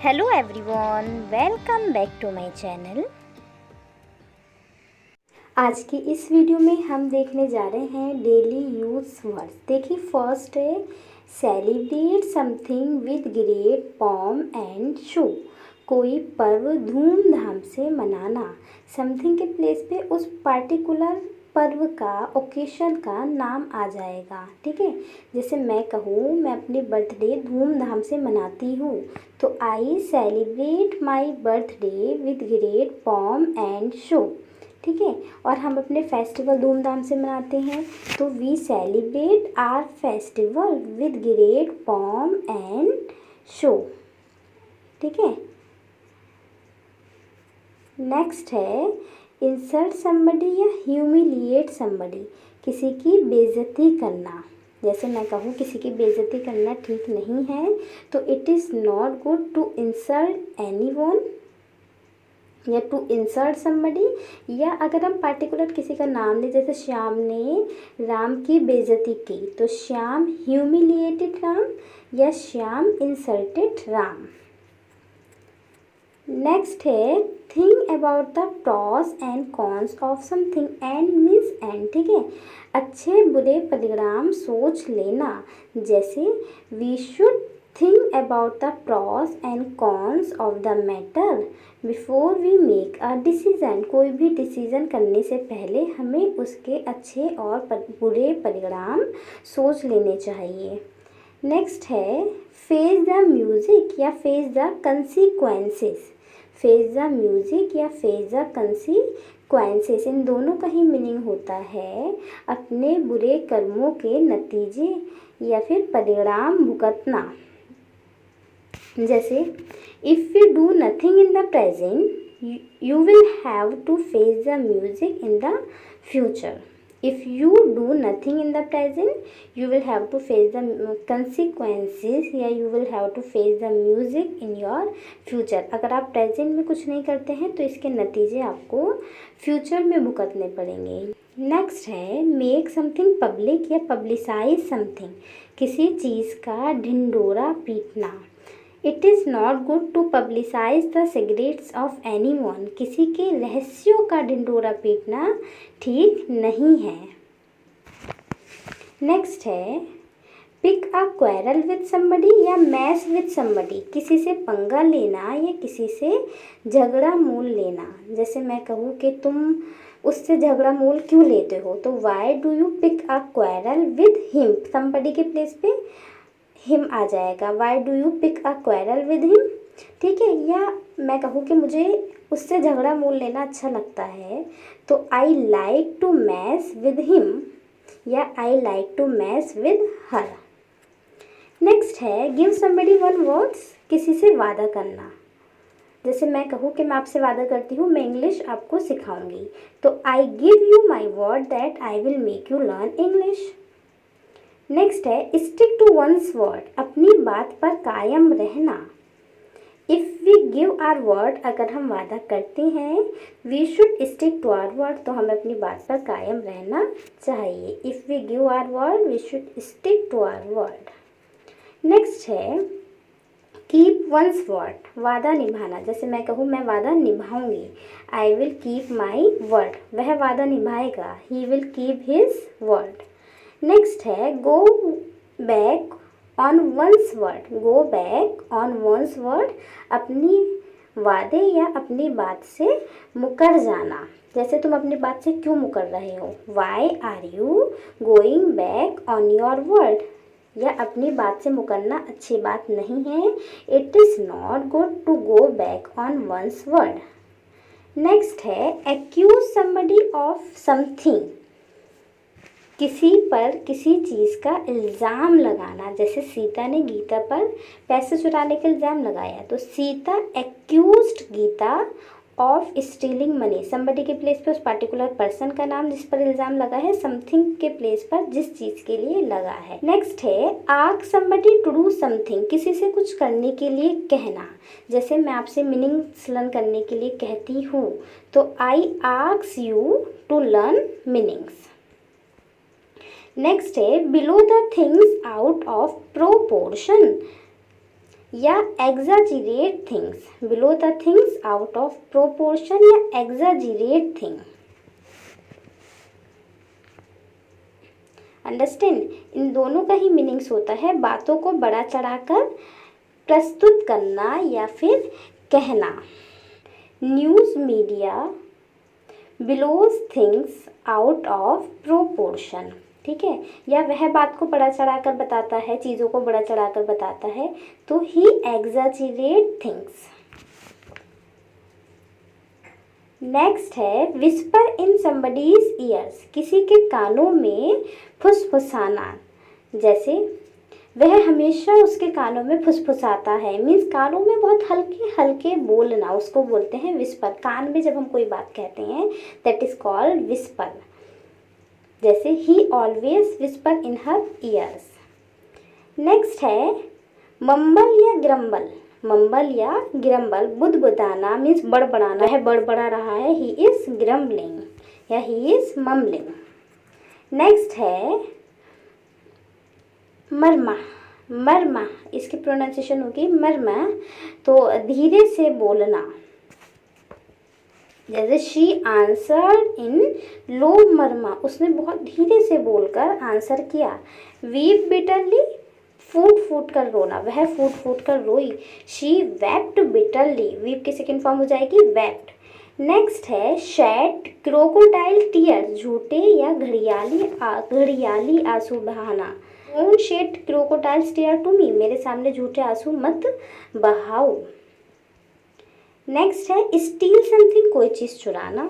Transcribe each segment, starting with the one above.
Hello everyone, welcome back to my channel. आज की इस वीडियो में हम देखने जा रहे हैं डेली यूज वर्ड्स। देखिए, फर्स्ट है celebrate something with great pomp and show. कोई पर्व धूमधाम से मनाना। समथिंग के प्लेस पे उस पार्टिकुलर पर्व का, ओकेशन का नाम आ जाएगा। ठीक है, जैसे मैं कहूँ मैं अपनी बर्थडे धूमधाम से मनाती हूँ, तो I celebrate my birthday with great pomp and show. ठीक है, और हम अपने फेस्टिवल धूमधाम से मनाते हैं, तो we celebrate our festival with great pomp and show. ठीक है, नेक्स्ट है इंसल्ट समबडी या ह्यूमिलिएट समबडी। किसी की बेइज्जती करना। जैसे मैं कहूँ किसी की बेइज्जती करना ठीक नहीं है, तो it is not good to insult anyone या टू इंसल्ट समबडी। या अगर हम पार्टिकुलर किसी का नाम लें, जैसे श्याम ने राम की बेइज्जती की, तो श्याम ह्यूमिलिएटेड राम या श्याम इंसल्टेड राम। नेक्स्ट है think about the pros and cons of something. End means end. ठीक है, अच्छे बुरे परिणाम सोच लेना। जैसे we should think about the pros and cons of the matter before we make a decision. कोई भी डिसीजन करने से पहले हमें उसके अच्छे और बुरे परिणाम सोच लेने चाहिए। नेक्स्ट है फेस द म्यूज़िक या face the consequences. Face the music या फेस द कंसिक्वेंसेस, इन दोनों का ही मीनिंग होता है अपने बुरे कर्मों के नतीजे या फिर परिणाम भुगतना। जैसे if you do nothing in the present you will have to face the music in the future. If you do nothing in the present, you will have to face the consequences या you will have to face the music in your future। अगर आप present में कुछ नहीं करते हैं तो इसके नतीजे आपको फ्यूचर में भुगतने पड़ेंगे। नेक्स्ट है मेक समथिंग पब्लिक या पब्लिसाइज समथिंग। किसी चीज़ का ढिंढोरा पीटना। It is not good to publicise the secrets of anyone. किसी के रहस्यों का ढिंढोरा पीटना ठीक नहीं है। नेक्स्ट है pick a quarrel with somebody या मैस विद समबडी। किसी से पंगा लेना या किसी से झगड़ा मूल लेना। जैसे मैं कहूँ कि तुम उससे झगड़ा मूल क्यों लेते हो, तो why do you pick a quarrel with him. Somebody के प्लेस पे हिम आ जाएगा। Why do you pick a quarrel with him. ठीक है, या मैं कहूँ कि मुझे उससे झगड़ा मूल लेना अच्छा लगता है, तो I like to mess with him या I like to mess with her. Next है गिव समबडी वन वर्ड्स। किसी से वादा करना। जैसे मैं कहूँ कि मैं आपसे वादा करती हूँ मैं इंग्लिश आपको सिखाऊंगी, तो I give you my word that I will make you learn English. Next है स्टिक टू वंस वर्ड। अपनी बात पर कायम रहना। If we give our word, अगर हम वादा करते हैं, we should stick to our word, तो हमें अपनी बात पर कायम रहना चाहिए। If we give our word we should stick to our word. Next है कीप वंस वर्ड। वादा निभाना। जैसे मैं कहूँ मैं वादा निभाऊंगी, I will keep my word, वह वादा निभाएगा, he will keep his word. Next है go back on one's word. Go back on one's word, अपनी वादे या अपनी बात से मुकर जाना। जैसे तुम अपनी बात से क्यों मुकर रहे हो, why are you going back on your word. या अपनी बात से मुकरना अच्छी बात नहीं है, it is not good to go back on one's word. Next है एक्यूज समबडी ऑफ समथिंग। किसी पर किसी चीज़ का इल्ज़ाम लगाना। जैसे सीता ने गीता पर पैसे चुराने का इल्ज़ाम लगाया, तो Sita accused Gita of stealing money. Somebody के प्लेस पर उस पार्टिकुलर पर्सन का नाम जिस पर इल्ज़ाम लगा है, समथिंग के प्लेस पर जिस चीज़ के लिए लगा है। नेक्स्ट है ask somebody to do something. किसी से कुछ करने के लिए कहना। जैसे मैं आपसे मीनिंग्स लर्न करने के लिए कहती हूँ, तो I ask you to learn meanings. Next है blow the things out of proportion. या exaggerate things, blow the things, out of proportion या एग्जाजिरेट थिंग। अंडरस्टैंड, इन दोनों का ही मीनिंग्स होता है बातों को बड़ा चढ़ाकर प्रस्तुत करना या फिर कहना। News media blows things out of proportion, ठीक है, या वह बात को बड़ा चढ़ाकर बताता है, चीज़ों को बड़ा चढ़ाकर बताता है, तो ही एग्जैजरेट थिंग्स। नेक्स्ट है विस्पर इन समबडीज ईयर्स, किसी के कानों में फुसफुसाना, जैसे वह हमेशा उसके कानों में फुसफुसाता है, मीन्स कानों में बहुत हल्के हल्के बोलना, उसको बोलते हैं विस्पर। कान में जब हम कोई बात कहते हैं दैट इज कॉल्ड विस्पर। जैसे he always whisper in her ears. Next है मम्बल या ग्रम्बल, मम्बल या ग्रम्बल, बुदबुदाना मीन्स बड़बड़ाना है, बड़बड़ा रहा है, ही इज ग्रम्बलिंग या ही इज मम्बलिंग। नेक्स्ट है मरमा, मरमा इसकी प्रोनाउंसिएशन होगी मरमा, तो धीरे से बोलना, जैसे शी आंसर्ड इन लो मरमा, उसने बहुत धीरे से बोलकर आंसर किया। वीप बिटरली, फूट फूट कर रोना, वह फूट फूट कर रोई। शी वेप्ट बिटरली, वीप की सेकेंड फॉर्म हो जाएगी वेप्ट। नेक्स्ट है शेड क्रोकोडाइल टीयर, झूठे या घड़ियाली आंसू बहाना। Don't shed crocodiles tear to me, मेरे सामने झूठे आंसू मत बहाओ। नेक्स्ट है स्टील समथिंग, कोई चीज़ चुराना।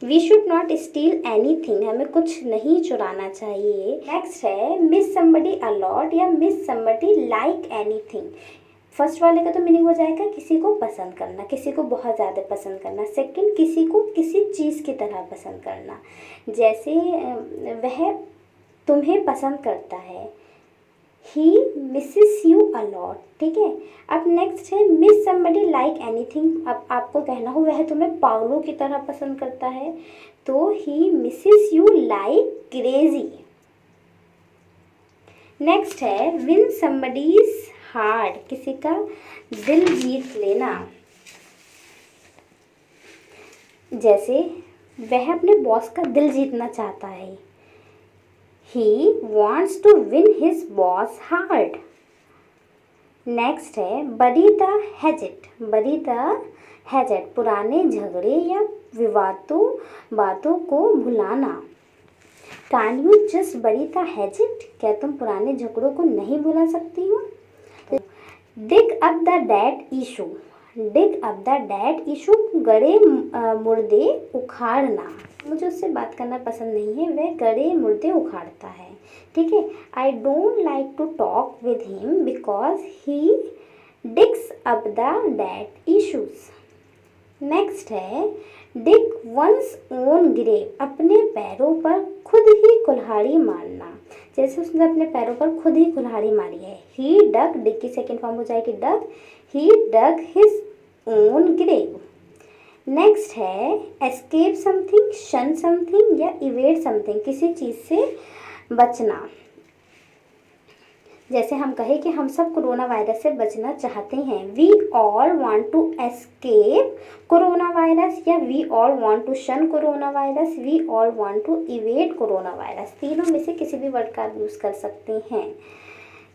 We should not steal anything, हमें कुछ नहीं चुराना चाहिए। नेक्स्ट है मिस समबडी अलॉट या miss somebody like anything. First वाले का तो मीनिंग हो जाएगा किसी को पसंद करना, किसी को बहुत ज़्यादा पसंद करना। सेकंड, किसी को किसी चीज़ की तरह पसंद करना, जैसे वह तुम्हें पसंद करता है, ही मिसेस यू अलॉट, ठीक है। अब नेक्स्ट है मिस समबडी लाइक एनीथिंग, अब आपको कहना हो वह तुम्हें पागलों की तरह पसंद करता है, तो he misses you like crazy. Next है विन समबडीज हार्ट, किसी का दिल जीत लेना, जैसे वह अपने बॉस का दिल जीतना चाहता है, he wants to win his boss heart। Next है बरी द हैजेट, बरी द हैजेट, पुराने झगड़े या बातों को भुलाना। Can you just bury the hatchet, क्या तुम पुराने झगड़ों को नहीं भुला सकती हो। Dig up the dead issue, dig up the dead issue, गड़े मुर्दे उखाड़ना। मुझे उससे बात करना पसंद नहीं है, वह गड़े मुर्दे उखाड़ता है, ठीक है। I don't like to talk with him because he digs up the dead issues. Next है डिग वंस ओन ग्रेव, अपने पैरों पर खुद ही कुल्हाड़ी मारना, जैसे उसने अपने पैरों पर खुद ही कुल्हाड़ी मारी है। ही डग, डिग की सेकेंड फॉर्म हो जाएगी डग, ही डग हिज ओन ग्रेव। नेक्स्ट है एस्केप समथिंग, शन समथिंग या इवेट समथिंग, किसी चीज़ से बचना, जैसे हम कहें कि हम सब कोरोना वायरस से बचना चाहते हैं, we all want to escape corona virus, या we all want to shun corona virus, we all want to evade corona virus. तीनों में से किसी भी वर्ड का यूज़ कर सकते हैं।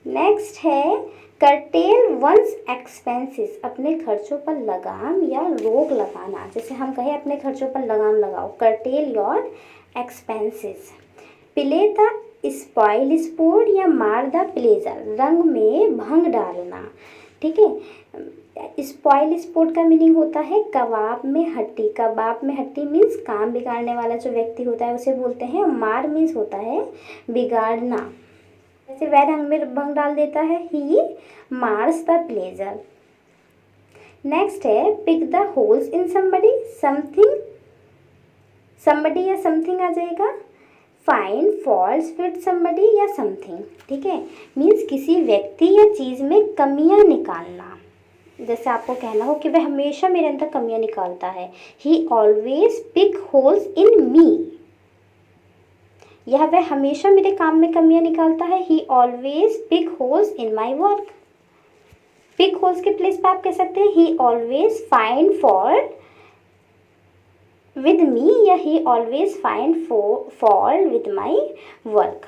नेक्स्ट है कर्टेल वंस एक्सपेंसेस, अपने खर्चों पर लगाम या रोक लगाना, जैसे हम कहें अपने खर्चों पर लगाम लगाओ, cartel your expenses. Play the spoil sport या मार द प्लेजर, रंग में भंग डालना, ठीक है। स्पॉइल स्पोर्ट का मीनिंग होता है कबाब में हड्डी, कबाब में हड्डी मीन्स काम बिगाड़ने वाला जो व्यक्ति होता है उसे बोलते हैं। मार मीन्स होता है बिगाड़ना, जैसे वह रंग में भंग डाल देता है, he mars the pleasure. Next है pick the holes in somebody, something, somebody या समथिंग आ जाएगा। फाइंड फॉल्ट्स विद समबडी या समथिंग, ठीक है, मीन्स किसी व्यक्ति या चीज़ में कमियां निकालना, जैसे आपको कहना हो कि वह हमेशा मेरे अंदर कमियां निकालता है, he always pick holes in me, यह वह हमेशा मेरे काम में कमियां निकालता है, he always pick holes in my work. Pick holes के प्लेस पे आप कह सकते हैं he always find fault with me या he always find fault with my work.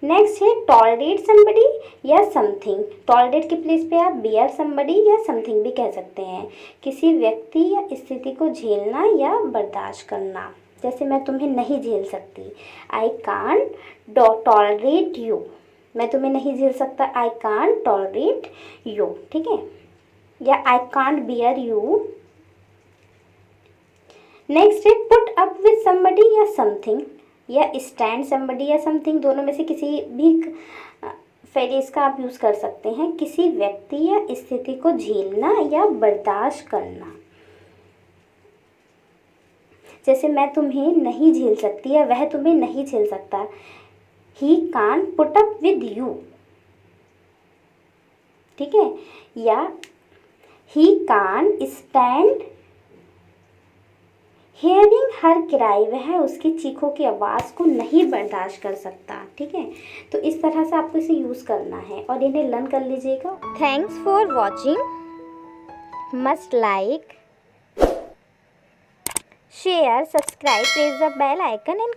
Next है टॉलरेट समबडी या समथिंग। टॉलरेट के प्लेस पे आप बियर समबडी या समथिंग भी कह सकते हैं। किसी व्यक्ति या स्थिति को झेलना या बर्दाश्त करना। जैसे मैं तुम्हें नहीं झेल सकती, आई कांट टॉलरेट यू। मैं तुम्हें नहीं झेल सकता, आई कांट टॉलरेट यू, ठीक है। या I can't beer you. Next है पुट अप विद समबडी या समथिंग या स्टैंड समबडी या समथिंग। दोनों में से किसी भी फ्रेज का आप यूज़ कर सकते हैं। किसी व्यक्ति या स्थिति को झेलना या बर्दाश्त करना। जैसे मैं तुम्हें नहीं झेल सकती या वह तुम्हें नहीं झेल सकता, he can't put up with you, ठीक है। या he can't stand hearing her cry, वह उसकी चीखों की आवाज़ को नहीं बर्दाश्त कर सकता, ठीक है। तो इस तरह से आपको इसे यूज़ करना है और इन्हें लर्न कर लीजिएगा। Thanks for watching. Must like, share, subscribe, press the bell icon and